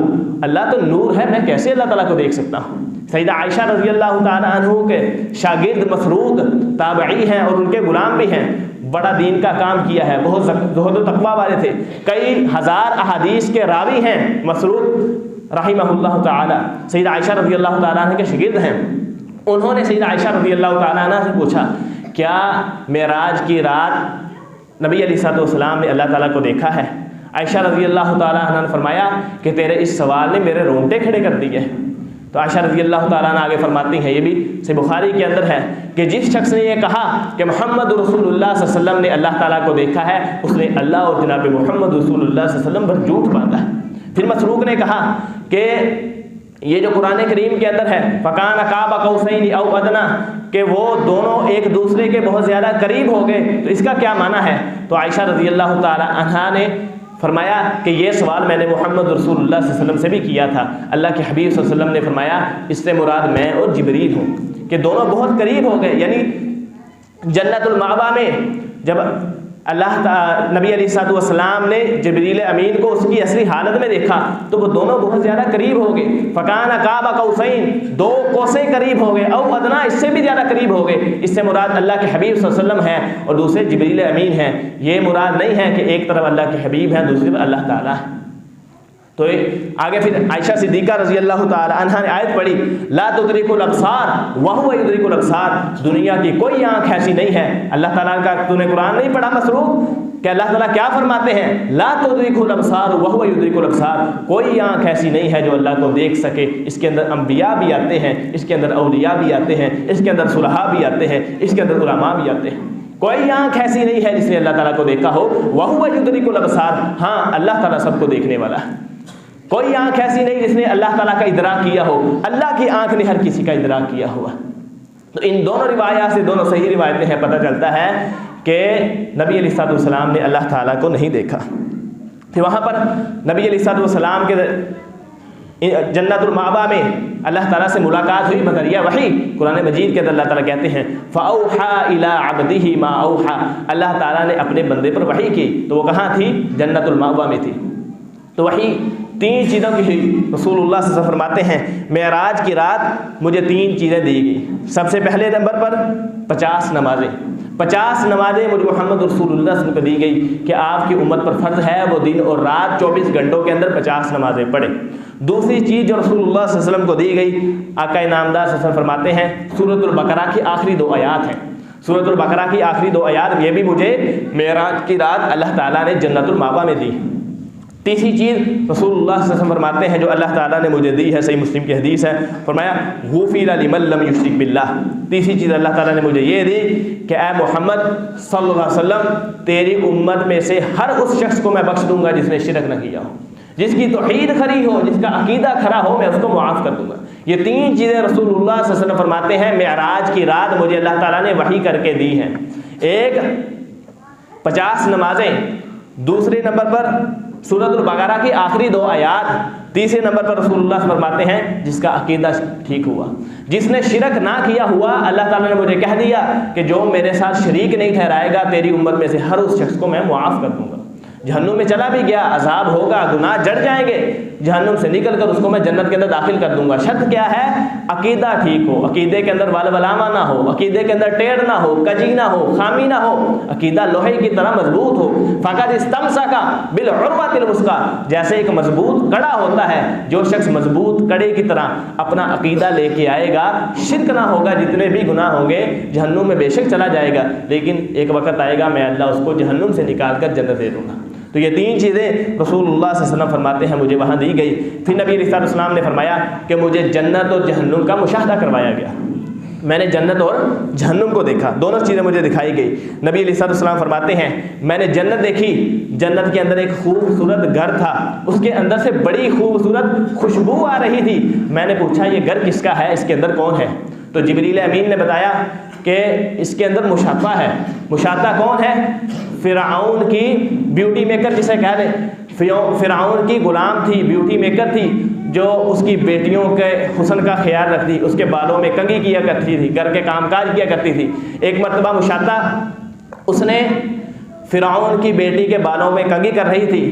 اللہ تو نور ہے، میں کیسے اللہ تعالیٰ کو دیکھ سکتا ہوں۔ سیدہ عائشہ رضی اللہ تعالیٰ عنہ کے شاگرد مسروق تابعی ہیں اور ان کے غلام بھی ہیں، بڑا دین کا کام کیا ہے، بہت زہد و تقویٰ والے تھے، کئی ہزار احادیث کے راوی ہیں مسروق رحمہ اللہ تعالیٰ، سیدہ عائشہ رضی اللہ تعالیٰ عنہ کے شاگرد ہیں۔ انہوں نے سیدہ عائشہ رضی اللہ تعالیٰ عنہ سے پوچھا کیا معراج کی رات نبی علیہ السلام نے اللہ تعالیٰ کو دیکھا ہے؟ عائشہ رضی اللہ تعالیٰ عنہ نے فرمایا کہ تیرے اس سوال نے میرے رونگٹے کھڑے کر دیے۔ تو عائشہ رضی اللہ تعالیٰ عنہ آگے فرماتی ہیں، یہ بھی صحیح بخاری کے اندر ہے کہ جس شخص نے یہ کہا کہ محمد رسول اللہ صلی اللہ علیہ وسلم نے اللہ تعالیٰ کو دیکھا ہے، اس نے اللہ اور جناب محمد رسول اللہ صلی اللہ علیہ وسلم پر جھوٹ باندھا ہے۔ پھر مسروق نے کہا کہ یہ جو قرآن کریم کے اندر ہے فَكَانَ قَابَ قَوْسَيْنِ أَوْ أَدْنَىٰ، کہ وہ دونوں ایک دوسرے کے بہت زیادہ قریب ہو گئے، تو اس کا کیا معنی ہے؟ تو عائشہ رضی اللہ تعالیٰ عنہا نے فرمایا کہ یہ سوال میں نے محمد رسول اللہ صلی اللہ علیہ وسلم سے بھی کیا تھا، اللہ کے حبیب صلی اللہ علیہ وسلم نے فرمایا اس سے مراد میں اور جبریل ہوں، کہ دونوں بہت قریب ہو گئے۔ یعنی جنت المأویٰ میں جب نبی علیہ السلام نے جبریل امین کو اس کی اصلی حالت میں دیکھا تو وہ دونوں بہت زیادہ قریب ہو گئے، فَكَانَ قَابَ قَوْسَيْنِ، 2 کوسیں قریب ہو گئے، او ادنا، اس سے بھی زیادہ قریب ہو گئے۔ اس سے مراد اللہ کے حبیب صلی اللہ علیہ وسلم ہیں اور دوسرے جبریل امین ہیں۔ یہ مراد نہیں ہے کہ ایک طرف اللہ کے حبیب ہیں دوسری طرف اللہ تعالیٰ ہے۔ تو آگے پھر عائشہ صدیقہ رضی اللہ تعالی عنہا نے آیت پڑھی لا تدرک الابصار وهو يدرك الابصار، دنیا کی کوئی آنکھ ایسی نہیں ہے۔ اللہ تعالیٰ کا تو نے قرآن نہیں پڑھا مسروق کہ اللہ تعالیٰ کیا فرماتے ہیں؟ لا تدرک الابصار وهو يدرك الابصار، کوئی آنکھ ایسی نہیں ہے جو اللہ کو دیکھ سکے۔ اس کے اندر انبیاء بھی آتے ہیں، اس کے اندر اولیاء بھی آتے ہیں، اس کے اندر صلحاء بھی آتے ہیں، اس کے اندر علماء بھی آتے ہیں۔ کوئی آنکھ ایسی نہیں ہے جس نے اللہ تعالیٰ کو دیکھا ہو۔ وهو يدرك الابصار، ہاں اللہ تعالیٰ سب کو دیکھنے والا ہے۔ کوئی آنکھ ایسی نہیں جس نے اللہ تعالیٰ کا ادراک کیا ہو، اللہ کی آنکھ نے ہر کسی کا ادراک کیا ہوا۔ تو ان دونوں روایات سے، دونوں صحیح روایتیں ہیں، پتہ چلتا ہے کہ نبی علیہ السلام نے اللہ تعالیٰ کو نہیں دیکھا۔ پھر وہاں پر نبی علیہ السلام کے جنت المأوا میں اللہ تعالیٰ سے ملاقات ہوئی بذریعہ وحی۔ قرآن مجید کے اندر اللہ تعالیٰ کہتے ہیں فَأَوْحَى إِلَىٰ عَبْدِهِ مَا أَوْحَىٰ، اللہ تعالیٰ نے اپنے بندے پر وحی کی، تو وہ کہاں تھی؟ جنت المأوا میں تھی۔ تو وحی 3 چیزوں کی ہوئی۔ رسول اللہ صلی اللہ علیہ وسلم فرماتے ہیں معراج کی رات مجھے 3 چیزیں دی گئی۔ سب سے پہلے نمبر پر 50 نمازیں، 50 نمازیں مجھے محمد رسول اللہ صلی اللہ علیہ وسلم کو دی گئی کہ آپ کی امت پر فرض ہے وہ دن اور رات 24 گھنٹوں کے اندر 50 نمازیں پڑھیں۔ دوسری چیز جو رسول اللہ صلی اللہ علیہ وسلم کو دی گئی، آقا انعامدار صلی اللہ علیہ وسلم فرماتے ہیں سورۃ البقرہ کی آخری 2 آیات ہیں، سورۃ البقرہ کی آخری 2 آیات یہ بھی مجھے معراج کی رات اللہ تعالیٰ نے جنت المأوا میں دی۔ تیسری چیز رسول اللہ صلی اللہ علیہ وسلم فرماتے ہیں جو اللہ تعالیٰ نے مجھے دی ہے، صحیح مسلم کی حدیث ہے، فرمایا غفر لمن لم یشرک باللہ۔ تیسری چیز اللہ تعالیٰ نے مجھے یہ دی کہ اے محمد صلی اللہ علیہ وسلم تیری امت میں سے ہر اس شخص کو میں بخش دوں گا جس نے شرک نہ کیا ہو، جس کی توحید کھری ہو، جس کا عقیدہ کھرا ہو، میں اس کو معاف کر دوں گا۔ یہ 3 چیزیں رسول اللہ صلی اللہ علیہ وسلم فرماتے ہیں معراج کی رات مجھے اللہ تعالیٰ نے وحی کر کے دی ہیں۔ ایک 50 نمازیں، دوسرے نمبر پر سورۃ البقرہ کی آخری 2 آیات، تیسرے نمبر پر رسول اللہ فرماتے ہیں جس کا عقیدہ ٹھیک ہوا، جس نے شرک نہ کیا ہوا، اللہ تعالیٰ نے مجھے کہہ دیا کہ جو میرے ساتھ شریک نہیں ٹھہرائے گا تیری امت میں سے ہر اس شخص کو میں معاف کر دوں گا۔ جہنم میں چلا بھی گیا عذاب ہوگا، گناہ جڑ جائیں گے، جہنم سے نکل کر اس کو میں جنت کے اندر داخل کر دوں گا۔ شرط کیا ہے؟ عقیدہ ٹھیک ہو، عقیدے کے اندر ولولامہ نہ ہو، عقیدے کے اندر ٹیڑھ نہ ہو، کجی نہ ہو، خامی نہ ہو، عقیدہ لوہے کی طرح مضبوط ہو۔ فقد استمسک بالعروۃ الوثقی، جیسے ایک مضبوط کڑا ہوتا ہے، جو شخص مضبوط کڑے کی طرح اپنا عقیدہ لے کے آئے گا، شرک نہ ہوگا، جتنے بھی گناہ ہوں گے جہنم میں بے شک چلا جائے گا، لیکن ایک وقت آئے گا میں اللہ اس کو جہنم سے نکال کر جنت دے دوں گا۔ تو یہ 3 چیزیں رسول اللہ صلی اللہ علیہ وسلم فرماتے ہیں مجھے وہاں دی گئی۔ پھر نبی علیہ السلام نے فرمایا کہ مجھے جنت اور جہنم کا مشاہدہ کروایا گیا، میں نے جنت اور جہنم کو دیکھا، دونوں چیزیں مجھے دکھائی گئی۔ نبی علیہ السلام فرماتے ہیں میں نے جنت دیکھی، جنت کے اندر ایک خوبصورت گھر تھا، اس کے اندر سے بڑی خوبصورت خوشبو آ رہی تھی۔ میں نے پوچھا یہ گھر کس کا ہے، اس کے اندر کون ہے؟ تو جبریل امین نے بتایا کہ اس کے اندر مشاطہ ہے۔ مشاطہ کون ہے؟ فرعون کی بیوٹی میکر جسے کہہ دیں، فرعون کی غلام تھی، بیوٹی میکر تھی، جو اس کی بیٹیوں کے حسن کا خیال رکھتی، اس کے بالوں میں کنگھی کیا کرتی تھی، گھر کے کام کاج کیا کرتی تھی۔ ایک مرتبہ مشاطہ اس نے فرعون کی بیٹی کے بالوں میں کنگھی کر رہی تھی،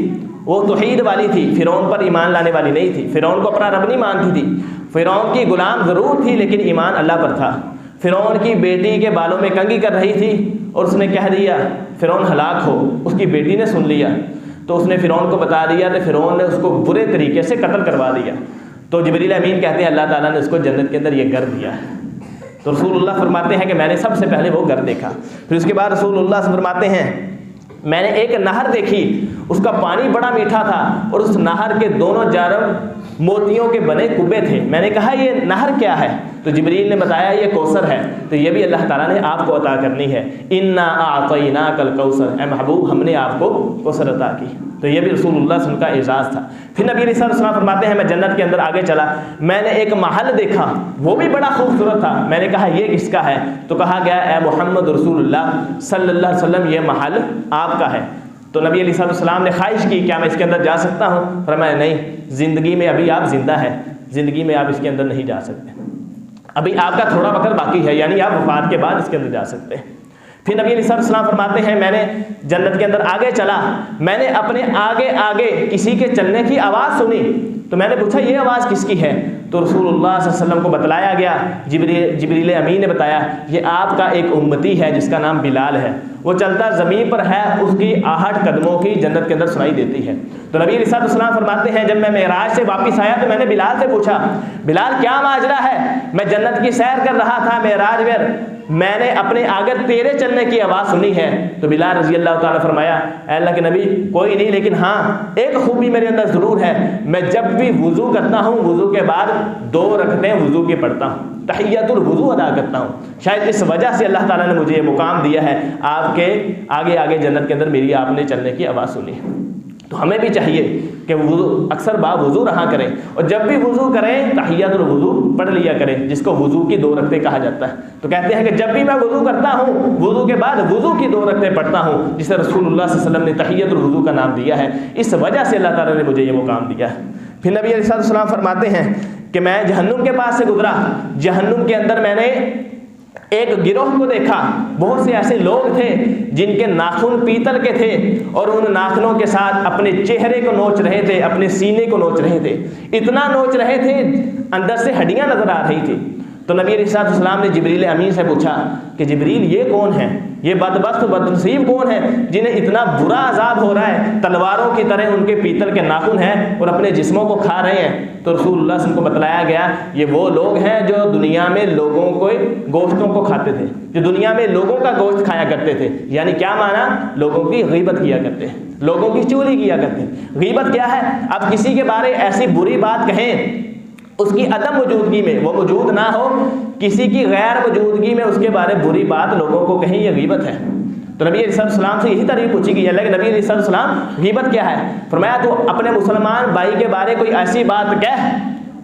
وہ توحید والی تھی، فرعون پر ایمان لانے والی نہیں تھی، فرعون کو اپنا رب نہیں مانتی تھی، فرعون کی غلام ضرور تھی لیکن ایمان اللہ پر تھا۔ فرعون کی بیٹی کے بالوں میں کنگھی کر رہی تھی اور اس نے کہہ دیا فرعون ہلاک ہو۔ اس کی بیٹی نے سن لیا تو اس نے فرعون کو بتا دیا تو فرعون نے اس کو برے طریقے سے قتل کروا دیا۔ تو جبریل امین کہتے ہیں اللہ تعالیٰ نے اس کو جنت کے اندر یہ گھر دیا ہے۔ تو رسول اللہ فرماتے ہیں کہ میں نے سب سے پہلے وہ گھر دیکھا۔ پھر اس کے بعد رسول اللہ فرماتے ہیں میں نے ایک نہر دیکھی، اس کا پانی بڑا میٹھا تھا اور اس نہر کے دونوں جانب موتیوں کے بنے کبے تھے۔ میں نے کہا یہ نہر کیا ہے؟ تو جبریل نے بتایا یہ کوثر ہے، تو یہ بھی اللہ تعالیٰ نے آپ کو عطا کرنی ہے۔ انا اعطیناک الکوثر، اے محبوب ہم نے آپ کو کوثر عطا کی۔ تو یہ بھی رسول اللہ صلی اللہ علیہ وسلم کا اعزاز تھا۔ پھر نبی علیہ السلام فرماتے ہیں میں جنت کے اندر آگے چلا، میں نے ایک محل دیکھا، وہ بھی بڑا خوبصورت تھا۔ میں نے کہا یہ کس کا ہے؟ تو کہا گیا اے محمد رسول اللہ صلی اللہ علیہ وسلم یہ محل آپ کا ہے۔ تو نبی علیہ السلام نے خواہش کی کیا میں اس کے اندر جا سکتا ہوں؟ فرمایا نہیں، زندگی میں ابھی آپ زندہ ہیں، زندگی میں آپ اس کے اندر نہیں جا سکتے، ابھی آپ کا تھوڑا وقت باقی ہے، یعنی آپ وفات کے بعد اس کے اندر جا سکتے ہیں۔ پھر نبی علیہ السلام فرماتے ہیں میں نے جنت کے اندر آگے چلا، میں نے اپنے آگے آگے کسی کے چلنے کی آواز سنی، تو میں نے پوچھا یہ آواز کس کی ہے؟ تو رسول اللہ صلی اللہ علیہ وسلم کو بتلایا گیا، جبریل امین نے بتایا یہ آپ کا ایک امتی ہے جس کا نام بلال ہے، وہ چلتا زمین پر ہے، اس کی آہٹ قدموں کی جنت کے اندر سنائی دیتی ہے۔ تو نبی علیہ السلام فرماتے ہیں جب میں معراج سے واپس آیا تو میں نے بلال سے پوچھا بلال کیا ماجرا ہے؟ میں جنت کی سیر کر رہا تھا معراج میں نے اپنے آگے تیرے چلنے کی آواز سنی ہے۔ تو بلال رضی اللہ تعالیٰ فرمایا اے اللہ کے نبی کوئی نہیں، لیکن ہاں ایک خوبی میرے اندر ضرور ہے، میں جب بھی وضو کرتا ہوں وضو کے بعد 2 رکعتیں وضو کی پڑھتا ہوں، تحیۃ الوضو ادا کرتا ہوں، شاید اس وجہ سے اللہ تعالیٰ نے مجھے یہ مقام دیا ہے، آپ کے آگے آگے جنت کے اندر میری آپ نے چلنے کی آواز سنی۔ تو ہمیں بھی چاہیے کہ وضو اکثر وضو رہا کریں، اور جب بھی وضو کریں تحیۃ الوضو پڑھ لیا کریں، جس کو وضو کی 2 رکعتیں کہا جاتا ہے۔ تو کہتے ہیں کہ جب بھی میں وضو کرتا ہوں وضو کے بعد وضو کی 2 رکعتیں پڑھتا ہوں، جسے رسول اللہ صلی اللہ علیہ وسلم نے تحیۃ الوضو کا نام دیا ہے، اس وجہ سے اللہ تعالیٰ نے مجھے یہ مقام دیا ہے۔ پھر نبی علیہ السلام فرماتے ہیں کہ میں جہنم کے پاس سے گزرا، جہنم کے اندر میں نے ایک گروہ کو دیکھا، بہت سے ایسے لوگ تھے جن کے ناخن پیتل کے تھے اور ان ناخنوں کے ساتھ اپنے چہرے کو نوچ رہے تھے، اپنے سینے کو نوچ رہے تھے، اتنا نوچ رہے تھے اندر سے ہڈیاں نظر آ رہی تھی۔ تو نبی علیہ السلام نے جبریل امین سے پوچھا کہ جبریل یہ کون ہے، یہ بدبخت بدنصیب کون ہے جنہیں اتنا برا عذاب ہو رہا ہے، تلواروں کی طرح ان کے پیتل کے ناخن ہیں اور اپنے جسموں کو کھا رہے ہیں؟ تو رسول اللہ صلی اللہ علیہ وسلم کو بتلایا گیا یہ وہ لوگ ہیں جو دنیا میں لوگوں کو گوشتوں کو کھاتے تھے، جو دنیا میں لوگوں کا گوشت کھایا کرتے تھے۔ یعنی کیا مانا؟ لوگوں کی غیبت کیا کرتے ہیں، لوگوں کی چغلی کیا کرتے ہیں۔ غیبت کیا ہے؟ اب کسی کے بارے ایسی بری بات کہیں اس کی عدم موجودگی میں، وہ موجود نہ ہو، کسی کی غیر موجودگی میں اس کے بارے بری بات لوگوں کو کہیں، یہ غیبت ہے۔ تو نبی علیہ السلام سے یہی تعریف پوچھی گئی، اللہ کے نبی علیہ السلام غیبت کیا ہے؟ فرمایا تو اپنے مسلمان بھائی کے بارے کوئی ایسی بات کہہ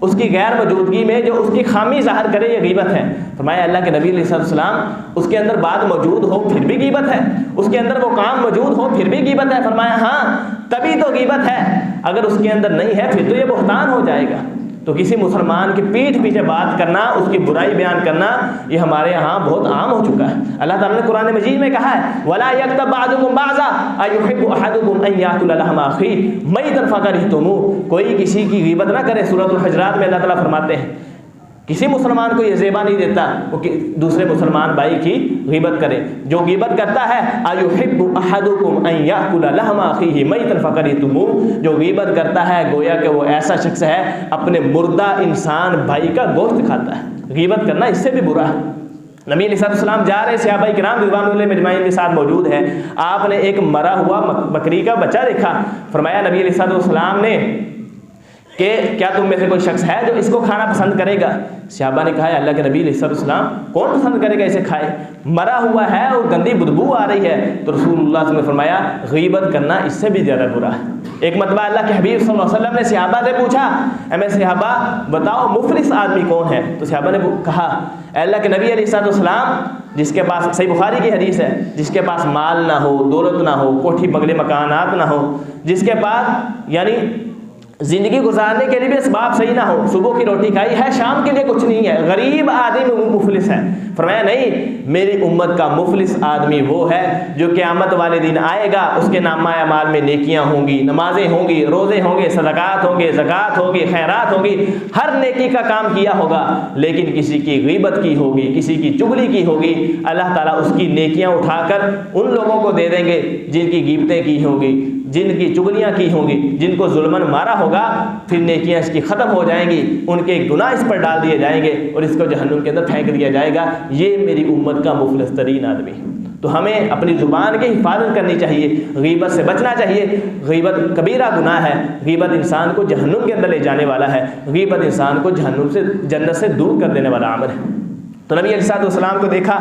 اس کی غیر موجودگی میں جو اس کی خامی ظاہر کرے، یہ غیبت ہے۔ فرمایا اللہ کے نبی علیہ السلام اس کے اندر بات موجود ہو پھر بھی غیبت ہے، اس کے اندر وہ کام موجود ہو پھر بھی غیبت ہے؟ فرمایا ہاں تبھی تو غیبت ہے، اگر اس کے اندر نہیں ہے پھر تو یہ بہتان ہو جائے گا۔ تو کسی مسلمان کی پیٹھ پیچھے بات کرنا، اس کی برائی بیان کرنا، یہ ہمارے ہاں بہت عام ہو چکا ہے۔ اللہ تعالیٰ نے قرآن مجید میں کہا ہے وَلَا يَغْتَبْ بَعْضُكُمْ بَعْضًا أَيُحِبُّ أَحَدُكُمْ أَن يَأْكُلَ لَحْمَ أَخِيهِ مَيْتًا فَكَرِهْتُمُوهُ، کوئی کسی کی غیبت نہ کرے۔ سورۃ الحجرات میں اللہ تعالیٰ فرماتے ہیں کسی مسلمان کو یہ زیبا نہیں دیتا وہ دوسرے مسلمان بھائی کی غیبت کرے۔ جو غیبت کرتا ہے أَيُحِبُّ أَحَدُكُمْ أَن يَأْكُلَ لَحْمَ أَخِيهِ مَيْتًا فَكَرِهْتُمُوهُ، جو غیبت کرتا ہے گویا کہ وہ ایسا شخص ہے اپنے مردہ انسان بھائی کا گوشت کھاتا ہے۔ غیبت کرنا اس سے بھی برا ہے۔ نبی علیہ السلام جا رہے، صحابہ کرام رضوان اللہ مجمعین کے ساتھ موجود ہیں، آپ نے ایک مرا ہوا بکری کا بچہ دیکھا۔ فرمایا نبی علیہ السلام نے کہ کیا تم میں سے کوئی شخص ہے جو اس کو کھانا پسند کرے گا؟ صحابہ نے کہا ہے اللہ کے نبی علیہ السلام کون پسند کرے گا اسے کھائے، مرا ہوا ہے اور گندی بدبو آ رہی ہے۔ تو رسول اللہ صلی اللہ علیہ وسلم نے فرمایا غیبت کرنا اس سے بھی زیادہ برا ہے۔ ایک مرتبہ اللہ کے حبیب صلی اللہ علیہ وسلم نے صحابہ سے پوچھا اے میں صحابہ بتاؤ مفلس آدمی کون ہے؟ تو صحابہ نے کہا اے اللہ کے نبی علیہ السلام جس کے پاس، صحیح بخاری کی حدیث ہے، جس کے پاس مال نہ ہو، دولت نہ ہو، کوٹھی بنگلے مکانات نہ ہو، جس کے پاس یعنی زندگی گزارنے کے لیے بھی اسباب صحیح نہ ہو، صبح کی روٹی کھائی ہے شام کے لیے کچھ نہیں ہے، غریب آدمی مفلس ہے۔ فرمایا نہیں، میری امت کا مفلس آدمی وہ ہے جو قیامت والے دن آئے گا، اس کے نامہ اعمال میں نیکیاں ہوں گی، نمازیں ہوں گی، روزے ہوں گے، صدقات ہوں گے، زکوٰۃ ہوگی، خیرات ہوگی، ہر نیکی کا کام کیا ہوگا، لیکن کسی کی غیبت کی ہوگی، کسی کی چغلی کی ہوگی، اللہ تعالیٰ اس کی نیکیاں اٹھا کر ان لوگوں کو دے دیں گے جن کی غیبتیں کی ہوں گی، جن کی چغلیاں کی ہوں گی، جن کو ظلمن مارا ہوگا، پھر نیکیاں اس کی ختم ہو جائیں گی، ان کے گناہ اس پر ڈال دیے جائیں گے اور اس کو جہنم کے اندر پھینک دیا جائے گا۔ یہ میری امت کا مفلس ترین آدمی۔ تو ہمیں اپنی زبان کی حفاظت کرنی چاہیے، غیبت سے بچنا چاہیے۔ غیبت کبیرہ گناہ ہے، غیبت انسان کو جہنم کے اندر لے جانے والا ہے، غیبت انسان کو جہنم سے، جنت سے دور کر دینے والا عمل ہے۔ تو نبی علیہ السلام کو دیکھا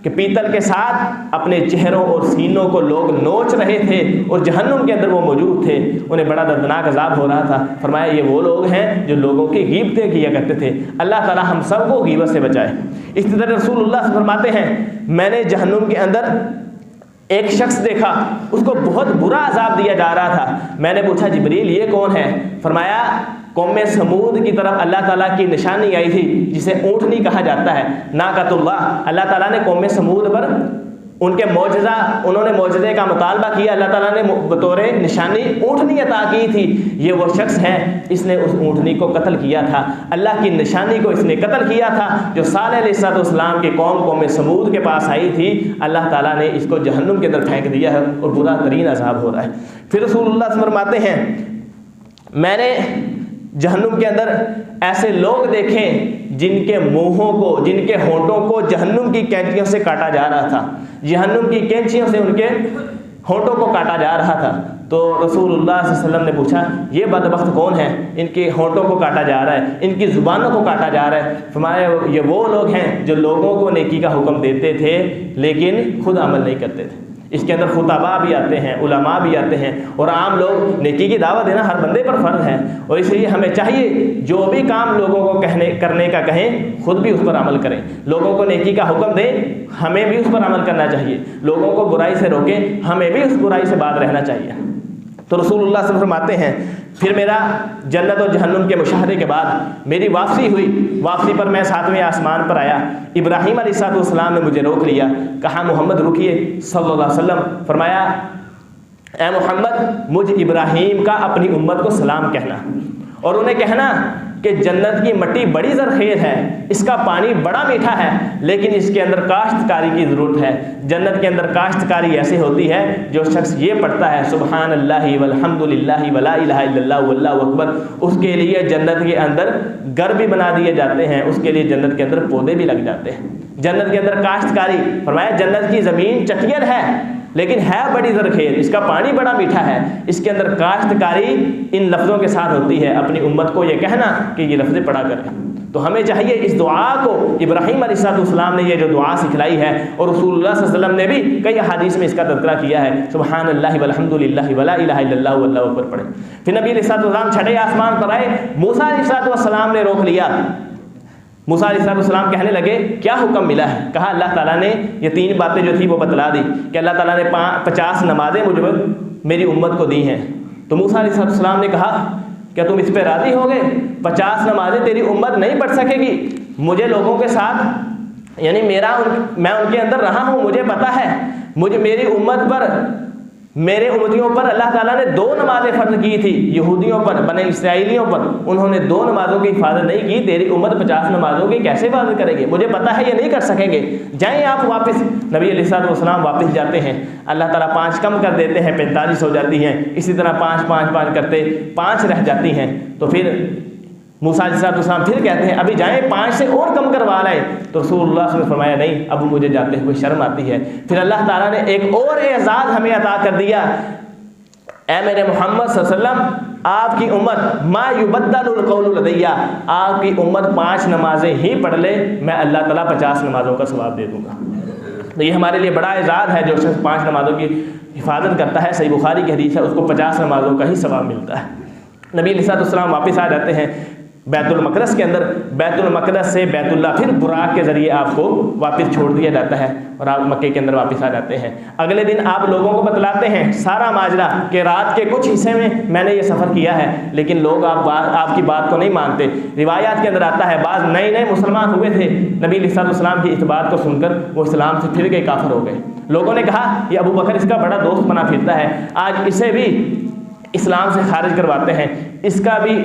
کہ پیتل کے ساتھ اپنے چہروں اور سینوں کو لوگ نوچ رہے تھے اور جہنم کے اندر وہ موجود تھے، انہیں بڑا دردناک عذاب ہو رہا تھا۔ فرمایا یہ وہ لوگ ہیں جو لوگوں کی غیبتیں کیا کرتے تھے۔ اللہ تعالی ہم سب کو غیبت سے بچائے۔ اس طرح رسول اللہ فرماتے ہیں میں نے جہنم کے اندر ایک شخص دیکھا، اس کو بہت برا عذاب دیا جا رہا تھا۔ میں نے پوچھا جبریل یہ کون ہے؟ فرمایا قوم سمود کی طرف اللہ تعالیٰ کی نشانی آئی تھی جسے اونٹنی کہا جاتا ہے، ناقۃ اللہ۔ اللہ تعالیٰ نے قوم سمود پر ان کے معجزہ، انہوں نے معجزے کا مطالبہ کیا، اللہ تعالیٰ نے بطور نشانی اونٹنی عطا کی تھی۔ یہ وہ شخص ہے، اس نے اس اونٹنی کو قتل کیا تھا، اللہ کی نشانی کو اس نے قتل کیا تھا جو صالح علیہ السلام کی قوم سمود کے پاس آئی تھی۔ اللہ تعالیٰ نے اس کو جہنم کے اندر پھینک دیا ہے اور برا ترین عذاب ہو رہا ہے۔ پھر رسول اللہ فرماتے ہیں میں نے جہنم کے اندر ایسے لوگ دیکھے جن کے منہوں کو، جن کے ہونٹوں کو جہنم کی کینچیوں سے کاٹا جا رہا تھا، جہنم کی کینچیوں سے ان کے ہونٹوں کو کاٹا جا رہا تھا۔ تو رسول اللہ صلی اللہ علیہ وسلم نے پوچھا یہ بدبخت کون ہے، ان کے ہونٹوں کو کاٹا جا رہا ہے، ان کی زبانوں کو کاٹا جا رہا ہے؟ فرمایا یہ وہ لوگ ہیں جو لوگوں کو نیکی کا حکم دیتے تھے لیکن خود عمل نہیں کرتے تھے۔ اس کے اندر خطباء بھی آتے ہیں، علماء بھی آتے ہیں، اور عام لوگ، نیکی کی دعوت دینا ہر بندے پر فرض ہے، اور اس لیے ہمیں چاہیے جو بھی کام لوگوں کو کرنے کا کہیں خود بھی اس پر عمل کریں۔ لوگوں کو نیکی کا حکم دیں، ہمیں بھی اس پر عمل کرنا چاہیے۔ لوگوں کو برائی سے روکیں، ہمیں بھی اس برائی سے باز رہنا چاہیے۔ تو رسول اللہ صلی اللہ علیہ وسلم فرماتے ہیں پھر میرا جنت اور جہنم کے مشاہدے کے بعد میری واپسی ہوئی، واپسی پر میں 7ویں آسمان پر آیا، ابراہیم علیہ السلام نے مجھے روک لیا، کہا محمد رکیے صلی اللہ علیہ وسلم، فرمایا اے محمد مجھ ابراہیم کا اپنی امت کو سلام کہنا اور انہیں کہنا کہ جنت کی مٹی بڑی زرخیز ہے، اس کا پانی بڑا میٹھا ہے، لیکن اس کے اندر کاشتکاری کی ضرورت ہے۔ جنت کے اندر کاشتکاری ایسے ہوتی ہے جو شخص یہ پڑھتا ہے سبحان اللہ والحمد للہ ولا الہ الا اللہ واللہ اکبر، اس کے لیے جنت کے اندر گھر بھی بنا دیے جاتے ہیں، اس کے لیے جنت کے اندر پودے بھی لگ جاتے ہیں۔ جنت کے اندر کاشتکاری، فرمایا جنت کی زمین چٹیل ہے لیکن ہے بڑی زرخیز، اس کا پانی بڑا میٹھا ہے، اس کے اندر کاشتکاری ان لفظوں کے ساتھ ہوتی ہے۔ اپنی امت کو یہ کہنا کہ یہ لفظیں پڑھا کریں۔ تو ہمیں چاہیے اس دعا کو، ابراہیم علیہ السلام نے یہ جو دعا سکھلائی ہے اور رسول اللہ صلی اللہ علیہ وسلم نے بھی کئی احادیث میں اس کا تذکرہ کیا ہے، سبحان اللہ والحمد للہ ولا الہ الا اللہ واللہ اکبر پڑھیں۔ پھر نبی علیہ السلام 6 آسمان پر آئے، موسیٰ علیہ السلام نے روک لیا۔ موسیٰ علیہ السلام کہنے لگے کیا حکم ملا ہے؟ کہا اللہ تعالیٰ نے یہ 3 باتیں جو تھی وہ بتلا دی کہ اللہ تعالیٰ نے 50 نمازیں مجھ پر میری امت کو دی ہیں۔ تو موسیٰ علیہ السلام نے کہا کیا تم اس پہ راضی ہو گئے؟ 50 نمازیں تیری امت نہیں پڑھ سکے گی، مجھے لوگوں کے ساتھ یعنی میں ان کے اندر رہا ہوں، مجھے پتا ہے میری امت پر، میرے امتیوں پر اللہ تعالیٰ نے 2 نمازیں فرض کی تھی، یہودیوں پر، بنی اسرائیلیوں پر انہوں نے 2 نمازوں کی حفاظت نہیں کی، تیری امت 50 نمازوں کی کیسے حفاظت کرے گی؟ مجھے پتا ہے یہ نہیں کر سکیں گے، جائیں آپ واپس۔ نبی علیہ السلام واپس جاتے ہیں، اللہ تعالیٰ 5 کم کر دیتے ہیں، 45 ہو جاتی ہیں، اسی طرح 5 کرتے 5 رہ جاتی ہیں۔ تو پھر موسیٰ علیہ السلام پھر کہتے ہیں ابھی جائیں 5 سے اور کم کروا لائیں، تو رسول اللہ صلی اللہ علیہ وسلم نے فرمایا نہیں، اب مجھے جاتے ہوئے شرم آتی ہے۔ پھر اللہ تعالیٰ نے ایک اور اعزاز ہمیں عطا کر دیا، اے میرے محمد صلی اللہ علیہ وسلم آپ کی امت ما یبدل القول لدی، آپ کی امت 5 نمازیں ہی پڑھ لے، میں اللہ تعالیٰ 50 نمازوں کا ثواب دے دوں گا۔ تو یہ ہمارے لیے بڑا اعزاز ہے، جو شخص 5 نمازوں کی حفاظت کرتا ہے، صحیح بخاری کی حدیث ہے، اس کو 50 نمازوں کا ہی ثواب ملتا ہے۔ نبی علیہ السلام واپس آ جاتے ہیں بیت المقدس کے اندر، بیت المقدس سے بیت اللہ پھر براق کے ذریعے آپ کو واپس چھوڑ دیا جاتا ہے اور آپ مکے کے اندر واپس آ جاتے ہیں۔ اگلے دن آپ لوگوں کو بتلاتے ہیں سارا ماجرا کہ رات کے کچھ حصے میں نے یہ سفر کیا ہے، لیکن لوگ آپ کی بات کو نہیں مانتے۔ روایات کے اندر آتا ہے بعض نئے مسلمان ہوئے تھے، نبی علیہ السلام کی اس بات کو سن کر وہ اسلام سے پھر گئے، کافر ہو گئے۔ لوگوں نے کہا یہ ابو بکر اس کا بڑا دوست بنا پھرتا ہے، آج اسے بھی اسلام سے خارج کرواتے ہیں، اس کا بھی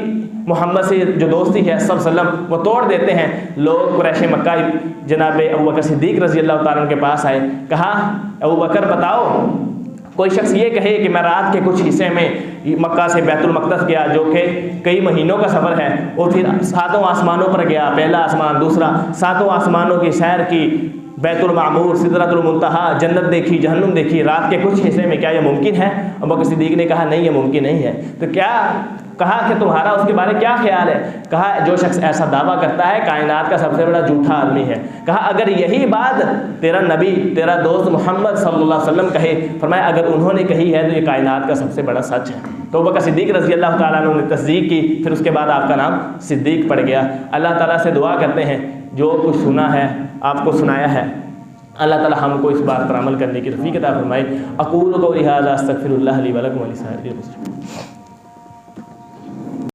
محمد سے جو دوستی ہے صلی اللہ علیہ وسلم وہ توڑ دیتے ہیں۔ لوگ قریش مکہ جناب ابو بکر صدیق رضی اللہ تعالیٰ عنہ کے پاس آئے، کہا ابو بکر بتاؤ، کوئی شخص یہ کہے کہ میں رات کے کچھ حصے میں مکہ سے بیت المقدس گیا، جو کہ کئی مہینوں کا سفر ہے، اور پھر 7 آسمانوں پر گیا، پہلا آسمان، دوسرا، 7 آسمانوں کی سیر کی، بیت المعمور، سدرۃ المنتہا، جنت دیکھی، جہنم دیکھی، رات کے کچھ حصے میں، کیا یہ ممکن ہے؟ ابو بکر صدیق نے کہا نہیں یہ ممکن نہیں ہے۔ تو کہا کہ تمہارا اس کے بارے کیا خیال ہے؟ کہا جو شخص ایسا دعویٰ کرتا ہے کائنات کا سب سے بڑا جھوٹا آدمی ہے۔ کہا اگر یہی بات تیرا نبی، تیرا دوست محمد صلی اللہ علیہ وسلم کہے، فرمایا اگر انہوں نے کہی ہے تو یہ کائنات کا سب سے بڑا سچ ہے۔ تو ابو بکر صدیق رضی اللہ تعالیٰ عنہ نے تصدیق کی، پھر اس کے بعد آپ کا نام صدیق پڑ گیا۔ اللہ تعالیٰ سے دعا کرتے ہیں جو کچھ سنا ہے آپ کو سنایا ہے، اللہ تعالیٰ ہم کو اس بات پر عمل کرنے کی توفیق عطا فرمائے۔ اقول قولی ھذا استغفر اللہ لی ولکم ولسائر المسلمین۔